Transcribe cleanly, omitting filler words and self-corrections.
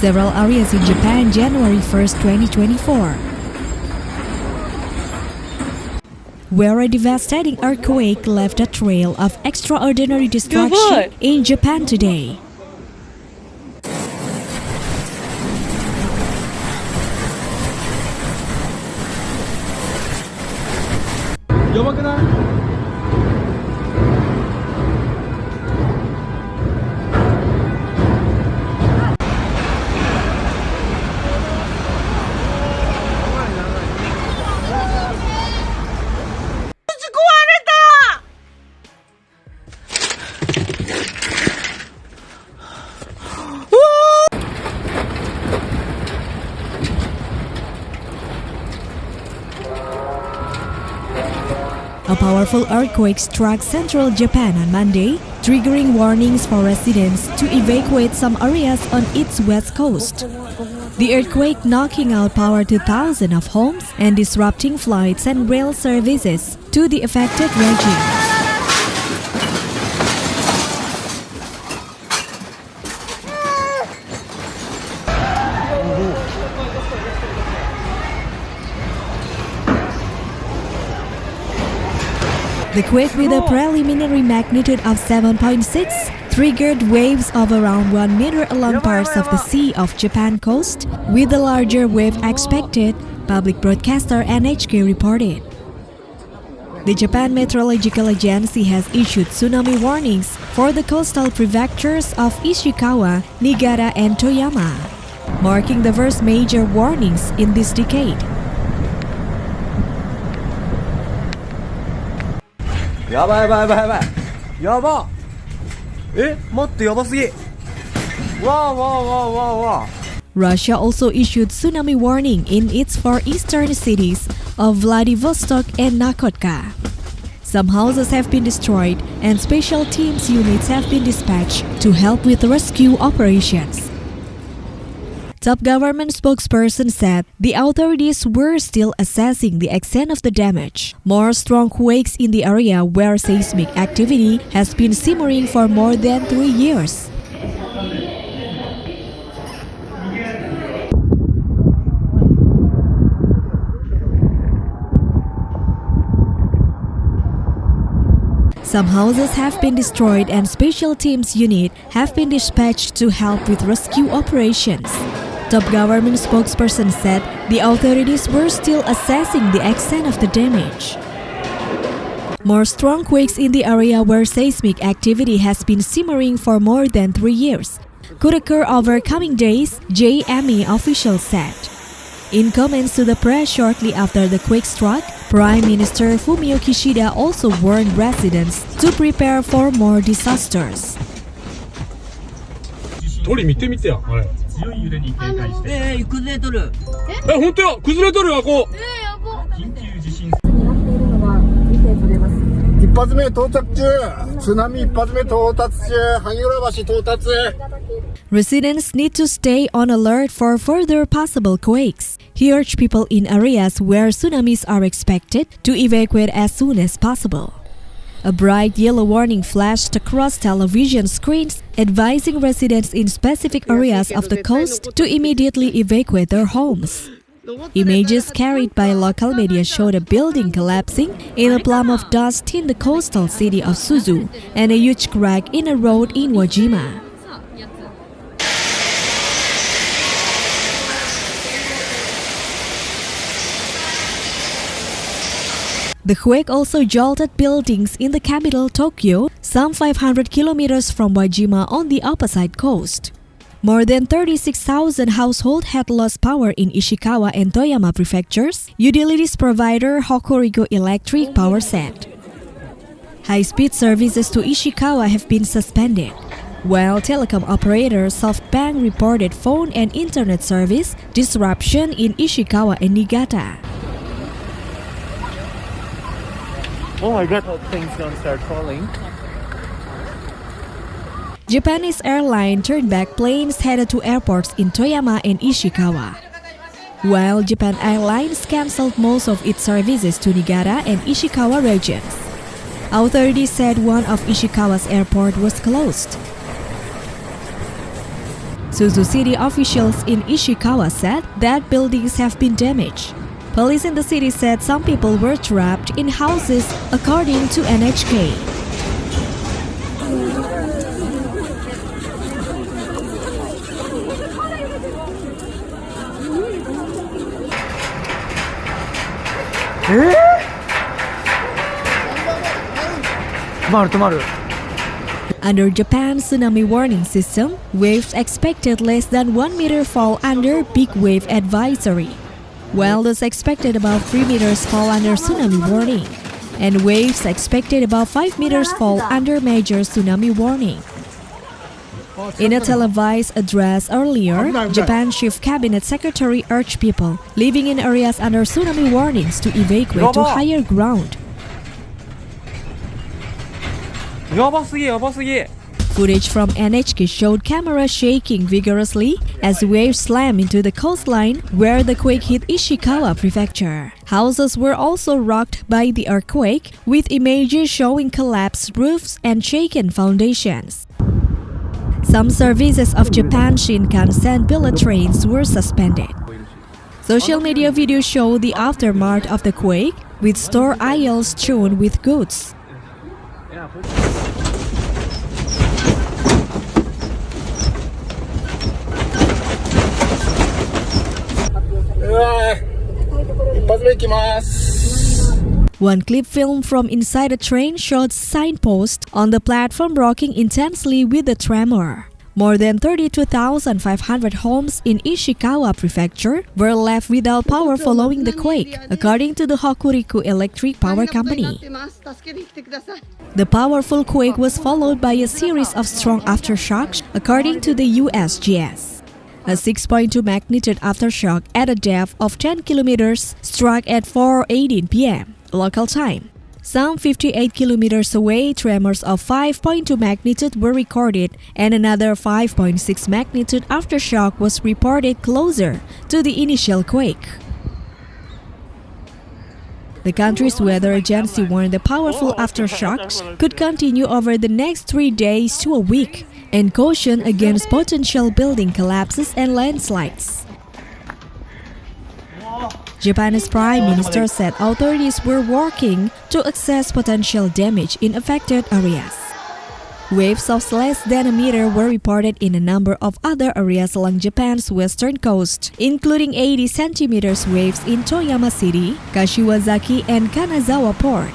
several areas in Japan January 1st, 2024, where a devastating earthquake left a trail of extraordinary destruction in Japan today. A powerful earthquake struck central Japan on Monday, triggering warnings for residents to evacuate some areas on its west coast. The earthquake knocking out power to thousands of homes and disrupting flights and rail services to the affected region. The quake, with a preliminary magnitude of 7.6, triggered waves of around 1 meter along parts of the Sea of Japan coast, with a larger wave expected, public broadcaster NHK reported. The Japan Meteorological Agency has issued tsunami warnings for the coastal prefectures of Ishikawa, Niigata and Toyama, marking the first major warnings in this decade. やばいやばいやばいやばいやば待ってやばすぎわーわーわーわーわー Russia also issued tsunami warning in its four eastern cities of Vladivostok and Nakotka. Some houses have been destroyed and special teams units have been dispatched to help with rescue operations. Top government spokesperson said the authorities were still assessing the extent of the damage. More strong quakes in the area where seismic activity has been simmering for more than 3 years. Some houses have been destroyed and special teams units have been dispatched to help with rescue operations. Top government spokesperson said the authorities were still assessing the extent of the damage. More strong quakes in the area where seismic activity has been simmering for more than 3 years could occur over coming days, JME officials said. In comments to the press shortly after the quake struck, Prime Minister Fumio Kishida also warned residents to prepare for more disasters. 鳥見てみてやあれ強い揺れに警戒して。崩れとる。本当や崩れとるよこうやば。緊急地震。一発目到着中津波一発目到達中萩原橋到達 Residents need to stay on alert for further possible quakes. He urged people in areas where tsunamis are expected to evacuate as soon as possible. A bright yellow warning flashed across television screens, advising residents in specific areas of the coast to immediately evacuate their homes. Images carried by local media showed a building collapsing in a plume of dust in the coastal city of Suzu and a huge crack in a road in Wajima. The quake also jolted buildings in the capital Tokyo, some 500 kilometers from Wajima on the opposite coast. More than 36,000 households had lost power in Ishikawa and Toyama prefectures, utilities provider Hokuriku Electric Power said. High-speed services to Ishikawa have been suspended, while telecom operator SoftBank reported phone and internet service disruption in Ishikawa and Niigata. Oh my god, things gonna start falling. Japanese airline turned back planes headed to airports in Toyama and Ishikawa, while Japan Airlines cancelled most of its services to Niigata and Ishikawa regions. Authorities said one of Ishikawa's airport was closed. Suzu city officials in Ishikawa said that buildings have been damaged. Police in the city said some people were trapped in houses, according to NHK. Under Japan's tsunami warning system, waves expected less than 1 meter fall under big wave advisory, while those expected above 3 meters fall under tsunami warning, and waves expected above 5 meters fall under major tsunami warning. In a televised address earlier, Japan's Chief Cabinet Secretary urged people living in areas under tsunami warnings to evacuate to higher ground. Footage from NHK showed cameras shaking vigorously as waves slammed into the coastline where the quake hit Ishikawa prefecture. Houses were also rocked by the earthquake, with images showing collapsed roofs and shaken foundations. Some services of Japan Shinkansen bullet trains were suspended. Social media videos show the aftermath of the quake, with store aisles strewn with goods. One clip filmed from inside a train showed signposts on the platform rocking intensely with the tremor. More than 32,500 homes in Ishikawa Prefecture were left without power following the quake, according to the Hokuriku Electric Power Company. The powerful quake was followed by a series of strong aftershocks, according to the USGS. A 6.2 magnitude aftershock at a depth of 10 kilometers struck at 4:18 p.m. local time. Some 58 kilometers away, tremors of 5.2 magnitude were recorded, and another 5.6 magnitude aftershock was reported closer to the initial quake. The country's weather agency warned the powerful aftershocks could continue over the next 3 days to a week, and cautioned against potential building collapses and landslides. Japan's Prime Minister said authorities were working to assess potential damage in affected areas. Waves of less than a meter were reported in a number of other areas along Japan's western coast, including 80 centimeters waves in Toyama City, Kashiwazaki, and Kanazawa Port.